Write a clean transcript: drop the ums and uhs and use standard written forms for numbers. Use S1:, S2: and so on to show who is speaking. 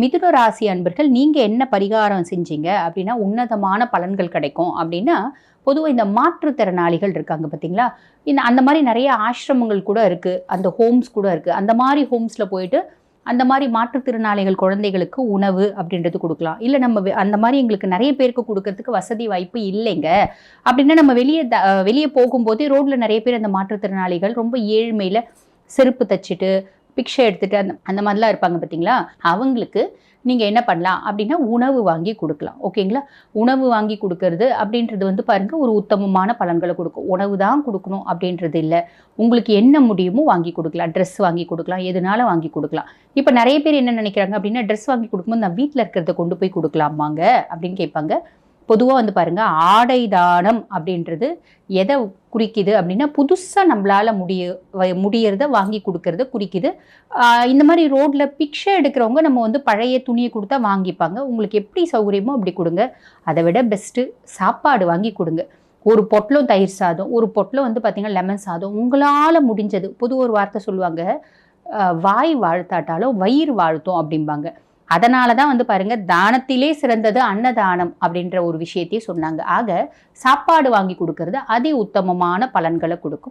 S1: மிதுன ராசி அன்பர்கள் நீங்க என்ன பரிகாரம் செஞ்சீங்க அப்படின்னா உன்னதமான பலன்கள் கிடைக்கும் அப்படின்னா, பொதுவாக இந்த மாற்றுத்திறனாளிகள் இருக்காங்க பார்த்தீங்களா? அந்த மாதிரி நிறைய ஆசிரமங்கள் கூட இருக்கு, அந்த ஹோம்ஸ் கூட இருக்கு. அந்த மாதிரி ஹோம்ஸ்ல போயிட்டு அந்த மாதிரி மாற்றுத்திறனாளிகள் குழந்தைகளுக்கு உணவு அப்படின்றது கொடுக்கலாம். இல்லை நம்ம அந்த மாதிரி எங்களுக்கு நிறைய பேருக்கு கொடுக்கறதுக்கு வசதி வாய்ப்பு இல்லைங்க அப்படின்னா, நம்ம வெளியே போகும்போதே ரோட்ல நிறைய பேர் அந்த மாற்றுத்திறனாளிகள் ரொம்ப ஏழ்மையில செருப்பு தச்சுட்டு பிக்ஷை எடுத்துட்டு அந்த மாதிரிலாம் இருப்பாங்க பார்த்தீங்களா? அவங்களுக்கு நீங்கள் என்ன பண்ணலாம் அப்படின்னா உணவு வாங்கி கொடுக்கலாம். ஓகேங்களா? உணவு வாங்கி கொடுக்கறது அப்படின்றது வந்து பாருங்க ஒரு உத்தமமான பலன்களை கொடுக்கும். உணவு தான் கொடுக்கணும் அப்படின்றது இல்லை. உங்களுக்கு என்ன முடியுமோ வாங்கி கொடுக்கலாம். ட்ரெஸ் வாங்கி கொடுக்கலாம், எதுனால வாங்கி கொடுக்கலாம். இப்போ நிறைய பேர் என்ன நினைக்கிறாங்க அப்படின்னா, ட்ரெஸ் வாங்கி கொடுக்கும்போது நான் வீட்டில் இருக்கிறத கொண்டு போய் கொடுக்கலாமாங்க அப்படின்னு கேட்பாங்க. பொதுவாக வந்து பாருங்க, ஆடை தானம் அப்படின்றது எதை குறிக்குது அப்படின்னா, புதுசாக நம்மளால முடியறத வாங்கி கொடுக்கறத குறிக்குது. இந்த மாதிரி ரோட்ல பிக்ஷை எடுக்கிறவங்க நம்ம வந்து பழைய துணியை கொடுத்தா வாங்கிப்பாங்க. உங்களுக்கு எப்படி சௌகரியமோ அப்படி கொடுங்க. அதை விட பெஸ்ட்டு சாப்பாடு வாங்கி கொடுங்க. ஒரு பொட்டலம் தயிர் சாதம், ஒரு பொட்டலம் வந்து பார்த்தீங்கன்னா லெமன் சாதம், உங்களால் முடிஞ்சது. பொதுவாக ஒரு வார்த்தை சொல்லுவாங்க, வாய் வாழ்த்தாட்டாலும் வயிறு வாழ்த்தும் அப்படிம்பாங்க. அதனால தான் வந்து பாருங்க, தானத்திலே சிறந்தது அன்னதானம் அப்படின்ற ஒரு விஷயத்தையே சொன்னாங்க. ஆக சாப்பாடு வாங்கி கொடுக்கறது அதி உத்தமமான பலன்களை கொடுக்கும்.